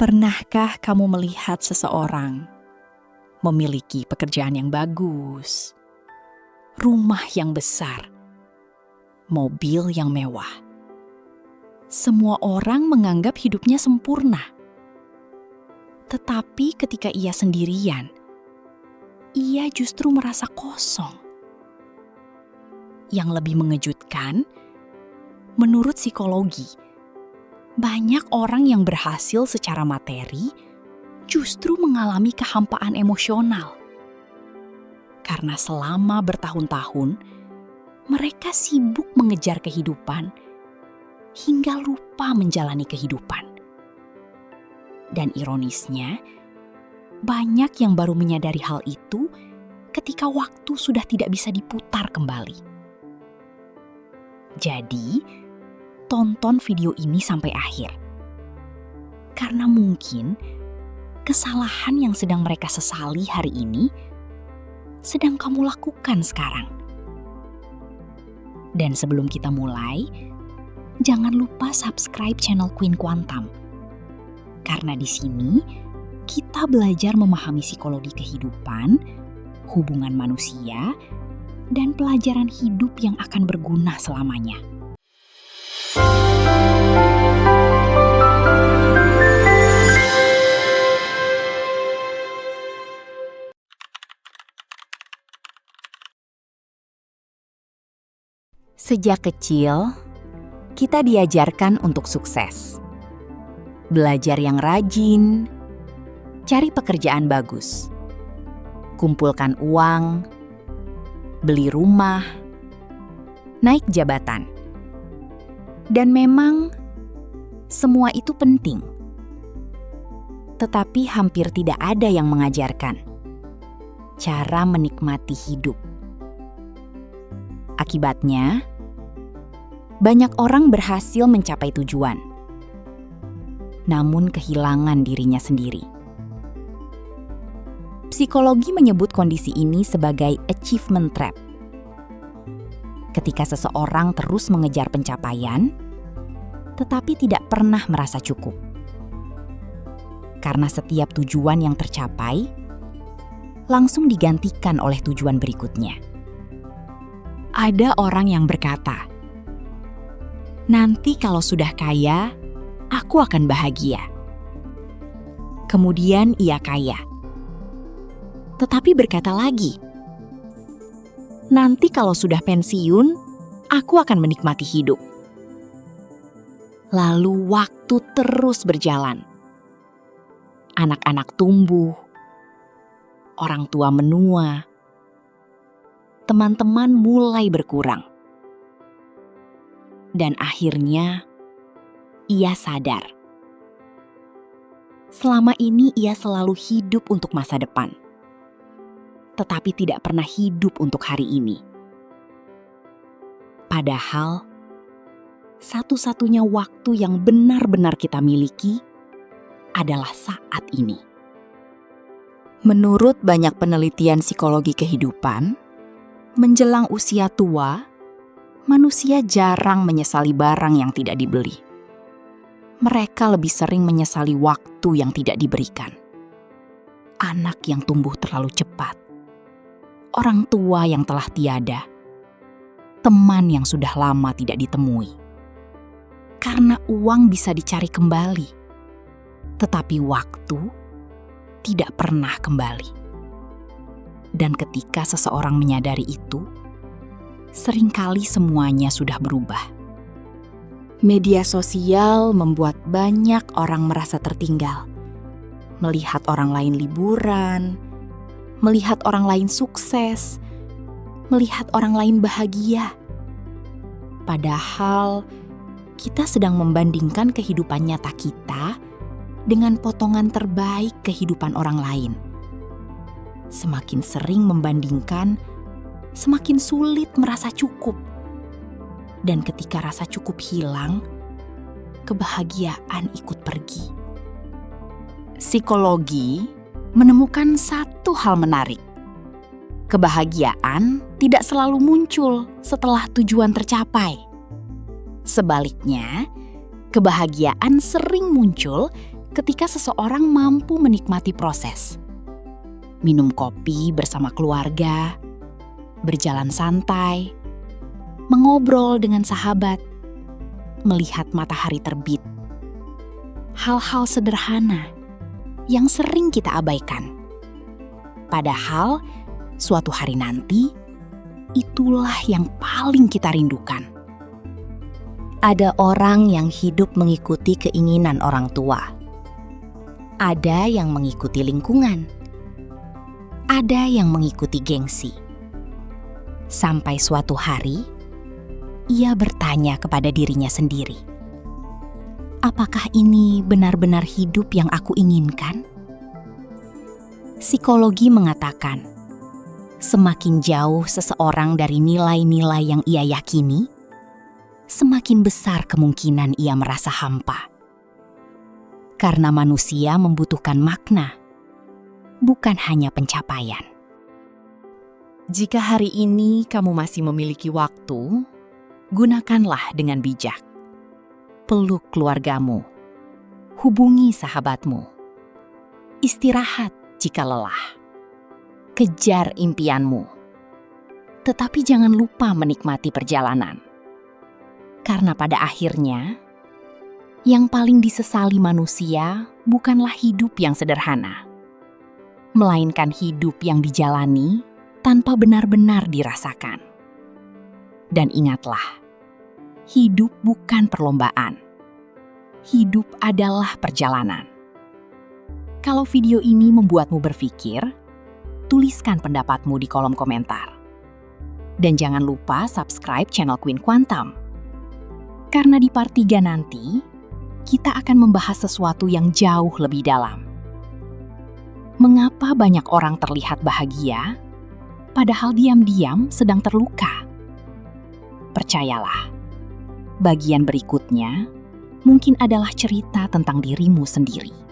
Pernahkah kamu melihat seseorang memiliki pekerjaan yang bagus, rumah yang besar, mobil yang mewah? Semua orang menganggap hidupnya sempurna. Tetapi ketika ia sendirian, ia justru merasa kosong. Yang lebih mengejutkan, menurut psikologi, banyak orang yang berhasil secara materi justru mengalami kehampaan emosional. Karena selama bertahun-tahun, mereka sibuk mengejar kehidupan hingga lupa menjalani kehidupan. Dan ironisnya, banyak yang baru menyadari hal itu ketika waktu sudah tidak bisa diputar kembali. Jadi, tonton video ini sampai akhir. Karena mungkin kesalahan yang sedang mereka sesali hari ini sedang kamu lakukan sekarang. Dan sebelum kita mulai, jangan lupa subscribe channel Queen Quantum. Karena di sini kita belajar memahami psikologi kehidupan, hubungan manusia, dan pelajaran hidup yang akan berguna selamanya. Sejak kecil, kita diajarkan untuk sukses. Belajar yang rajin, cari pekerjaan bagus, kumpulkan uang, beli rumah, naik jabatan. Dan memang semua itu penting. Tetapi hampir tidak ada yang mengajarkan cara menikmati hidup. Akibatnya, banyak orang berhasil mencapai tujuan, namun kehilangan dirinya sendiri. Psikologi menyebut kondisi ini sebagai achievement trap. Ketika seseorang terus mengejar pencapaian, tetapi tidak pernah merasa cukup. Karena setiap tujuan yang tercapai, langsung digantikan oleh tujuan berikutnya. Ada orang yang berkata, "Nanti kalau sudah kaya, aku akan bahagia." Kemudian ia kaya. Tetapi berkata lagi, "Nanti kalau sudah pensiun, aku akan menikmati hidup." Lalu waktu terus berjalan. Anak-anak tumbuh, orang tua menua, teman-teman mulai berkurang. Dan akhirnya, ia sadar. Selama ini ia selalu hidup untuk masa depan, tetapi tidak pernah hidup untuk hari ini. Padahal, satu-satunya waktu yang benar-benar kita miliki adalah saat ini. Menurut banyak penelitian psikologi kehidupan, menjelang usia tua, manusia jarang menyesali barang yang tidak dibeli. Mereka lebih sering menyesali waktu yang tidak diberikan. Anak yang tumbuh terlalu cepat. Orang tua yang telah tiada. Teman yang sudah lama tidak ditemui. Karena uang bisa dicari kembali. Tetapi waktu tidak pernah kembali. Dan ketika seseorang menyadari itu, seringkali semuanya sudah berubah. Media sosial membuat banyak orang merasa tertinggal. Melihat orang lain liburan, melihat orang lain sukses, melihat orang lain bahagia. Padahal kita sedang membandingkan kehidupan nyata kita dengan potongan terbaik kehidupan orang lain. Semakin sering membandingkan, semakin sulit merasa cukup. Dan ketika rasa cukup hilang, kebahagiaan ikut pergi. Psikologi menemukan satu hal menarik. Kebahagiaan tidak selalu muncul setelah tujuan tercapai. Sebaliknya, kebahagiaan sering muncul ketika seseorang mampu menikmati proses. Minum kopi bersama keluarga, berjalan santai, mengobrol dengan sahabat, melihat matahari terbit. Hal-hal sederhana yang sering kita abaikan. Padahal, suatu hari nanti, itulah yang paling kita rindukan. Ada orang yang hidup mengikuti keinginan orang tua. Ada yang mengikuti lingkungan. Ada yang mengikuti gengsi. Sampai suatu hari, ia bertanya kepada dirinya sendiri, apakah ini benar-benar hidup yang aku inginkan? Psikologi mengatakan, semakin jauh seseorang dari nilai-nilai yang ia yakini, semakin besar kemungkinan ia merasa hampa. Karena manusia membutuhkan makna, bukan hanya pencapaian. Jika hari ini kamu masih memiliki waktu, gunakanlah dengan bijak. Peluk keluargamu, hubungi sahabatmu, istirahat jika lelah, kejar impianmu. Tetapi jangan lupa menikmati perjalanan. Karena pada akhirnya, yang paling disesali manusia bukanlah hidup yang sederhana, melainkan hidup yang dijalani tanpa benar-benar dirasakan. Dan ingatlah, hidup bukan perlombaan. Hidup adalah perjalanan. Kalau video ini membuatmu berpikir, tuliskan pendapatmu di kolom komentar. Dan jangan lupa subscribe channel Queen Quantum. Karena di part 3 nanti, kita akan membahas sesuatu yang jauh lebih dalam. Mengapa banyak orang terlihat bahagia, padahal diam-diam sedang terluka? Percayalah, bagian berikutnya mungkin adalah cerita tentang dirimu sendiri.